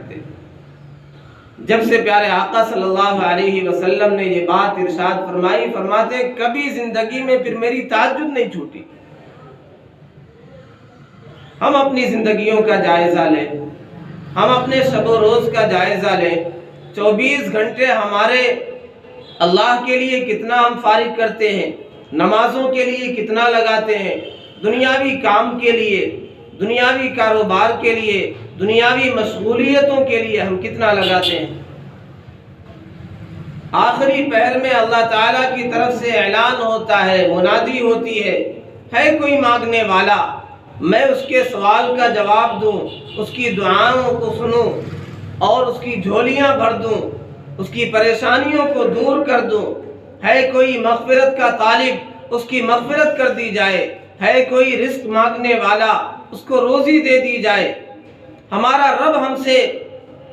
کرتے۔ جب سے پیارے آقا صلی اللہ علیہ وسلم نے یہ بات ارشاد فرمائی، فرماتے ہیں کبھی زندگی میں پھر میری تہجد نہیں چھوٹی۔ ہم اپنی زندگیوں کا جائزہ لیں، ہم اپنے شب و روز کا جائزہ لیں، 24 گھنٹے ہمارے اللہ کے لیے کتنا ہم فارغ کرتے ہیں، نمازوں کے لیے کتنا لگاتے ہیں، دنیاوی کام کے لیے، دنیاوی کاروبار کے لیے، دنیاوی مشغولیتوں کے لیے ہم کتنا لگاتے ہیں۔ آخری پہر میں اللہ تعالیٰ کی طرف سے اعلان ہوتا ہے، منادی ہوتی ہے کوئی مانگنے والا، میں اس کے سوال کا جواب دوں، اس کی دعاؤں کو سنوں اور اس کی جھولیاں بھر دوں، اس کی پریشانیوں کو دور کر دوں۔ ہے کوئی مغفرت کا طالب، اس کی مغفرت کر دی جائے۔ ہے کوئی رزق مانگنے والا، اس کو روزی دے دی جائے۔ ہمارا رب ہم سے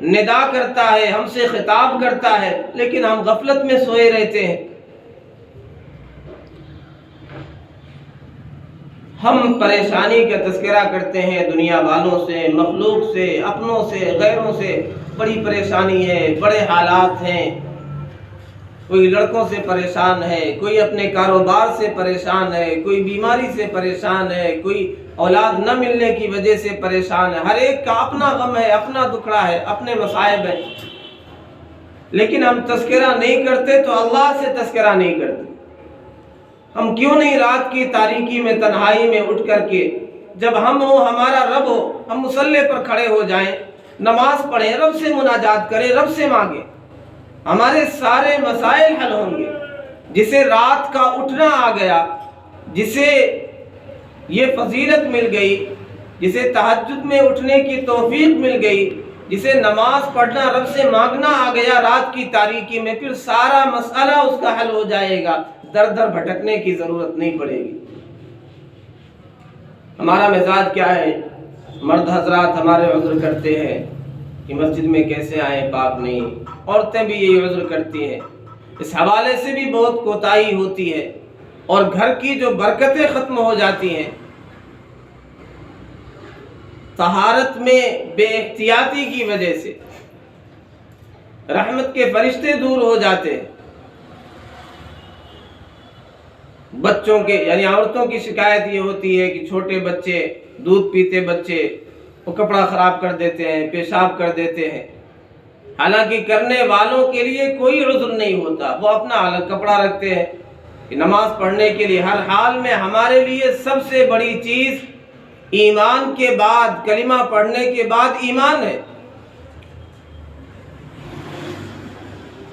ندا کرتا ہے، ہم سے خطاب کرتا ہے، لیکن ہم غفلت میں سوئے رہتے ہیں۔ ہم پریشانی کا تذکرہ کرتے ہیں دنیا والوں سے، مخلوق سے، اپنوں سے، غیروں سے، بڑی پریشانی ہے، بڑے حالات ہیں۔ کوئی لڑکوں سے پریشان ہے، کوئی اپنے کاروبار سے پریشان ہے، کوئی بیماری سے پریشان ہے، کوئی اولاد نہ ملنے کی وجہ سے پریشان ہے۔ ہر ایک کا اپنا غم ہے، اپنا دکھڑا ہے، اپنے مصائب ہیں، لیکن ہم تذکرہ نہیں کرتے تو اللہ سے تذکرہ نہیں کرتے۔ ہم کیوں نہیں رات کی تاریکی میں، تنہائی میں اٹھ کر کے، جب ہم ہو، ہمارا رب ہو، ہم مصلی پر کھڑے ہو جائیں، نماز پڑھیں، رب سے مناجات کریں، رب سے مانگیں، ہمارے سارے مسائل حل ہوں گے۔ جسے رات کا اٹھنا آ گیا، جسے یہ فضیلت مل گئی، جسے تہجد میں اٹھنے کی توفیق مل گئی، جسے نماز پڑھنا، رب سے مانگنا آ گیا رات کی تاریکی میں، پھر سارا مسئلہ اس کا حل ہو جائے گا، در در بھٹکنے کی ضرورت نہیں پڑے گی۔ ہمارا مزاج کیا ہے؟ مرد حضرات ہمارے عذر کرتے ہیں کہ مسجد میں کیسے آئیں، پاک نہیں۔ عورتیں بھی یہی عذر کرتی ہیں۔ اس حوالے سے بھی بہت کوتاہی ہوتی ہے اور گھر کی جو برکتیں ختم ہو جاتی ہیں۔ طہارت میں بے احتیاطی کی وجہ سے رحمت کے فرشتے دور ہو جاتے ہیں۔ بچوں کے یعنی عورتوں کی شکایت یہ ہوتی ہے کہ چھوٹے بچے، دودھ پیتے بچے، وہ کپڑا خراب کر دیتے ہیں، پیشاب کر دیتے ہیں۔ حالانکہ کرنے والوں کے لیے کوئی عذر نہیں ہوتا، وہ اپنا الگ کپڑا رکھتے ہیں کہ نماز پڑھنے کے لیے ہر حال میں ہمارے لیے سب سے بڑی چیز ایمان کے بعد، کلمہ پڑھنے کے بعد ایمان ہے۔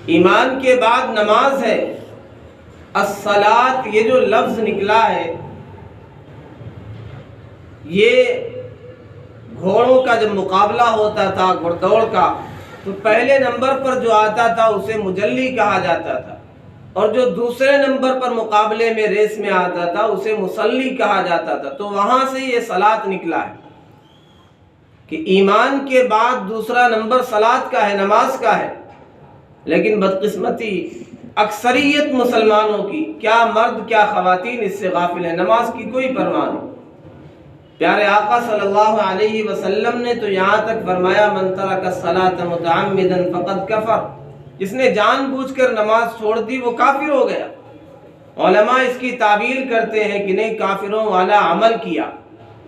ایمان کے بعد نماز ہے۔ الصلاۃ، یہ جو لفظ نکلا ہے، یہ گھوڑوں کا جب مقابلہ ہوتا تھا، گھڑ دوڑ کا، تو پہلے نمبر پر جو آتا تھا اسے مجلی کہا جاتا تھا، اور جو دوسرے نمبر پر مقابلے میں ریس میں آتا تھا اسے مصلی کہا جاتا تھا۔ تو وہاں سے یہ صلاۃ نکلا ہے کہ ایمان کے بعد دوسرا نمبر صلاۃ کا ہے، نماز کا ہے۔ لیکن بدقسمتی اکثریت مسلمانوں کی، کیا مرد کیا خواتین، اس سے غافل ہیں، نماز کی کوئی پرواہ نہیں۔ پیارے آقا صلی اللہ علیہ وسلم نے تو یہاں تک فرمایا، من ترک الصلاۃ متعمدا فقد کفر، جس نے جان بوجھ کر نماز چھوڑ دی وہ کافر ہو گیا۔ علماء اس کی تعبیر کرتے ہیں کہ نہیں، کافروں والا عمل کیا،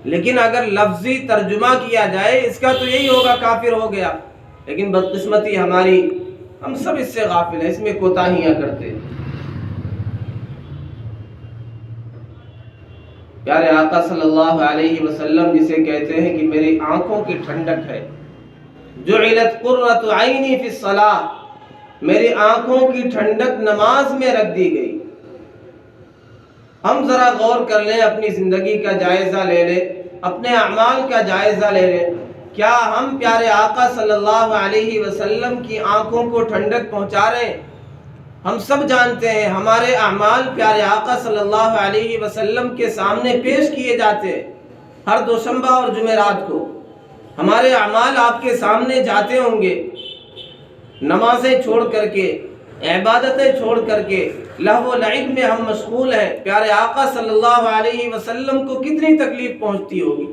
لیکن اگر لفظی ترجمہ کیا جائے اس کا تو یہی ہوگا، کافر ہو گیا۔ لیکن بدقسمتی ہماری، ہم سب اس سے غافل ہیں، اس میں کوتاہیاں کرتے ہیں۔ پیارے آقا صلی اللہ علیہ وسلم جسے کہتے ہیں کہ میری آنکھوں کی ٹھنڈک ہے، جعلت قرۃ عینی فی الصلاۃ، میری آنکھوں کی ٹھنڈک نماز میں رکھ دی گئی۔ ہم ذرا غور کر لیں، اپنی زندگی کا جائزہ لے لیں، اپنے اعمال کا جائزہ لے لیں، کیا ہم پیارے آقا صلی اللہ علیہ وسلم کی آنکھوں کو ٹھنڈک پہنچا رہے ہیں؟ ہم سب جانتے ہیں ہمارے اعمال پیارے آقا صلی اللہ علیہ وسلم کے سامنے پیش کیے جاتے ہیں۔ ہر دوشنبہ اور جمعرات کو ہمارے اعمال آپ کے سامنے جاتے ہوں گے۔ نمازیں چھوڑ کر کے، عبادتیں چھوڑ کر کے لہو و لعب میں ہم مشغول ہیں۔ پیارے آقا صلی اللہ علیہ وسلم کو کتنی تکلیف پہنچتی ہوگی۔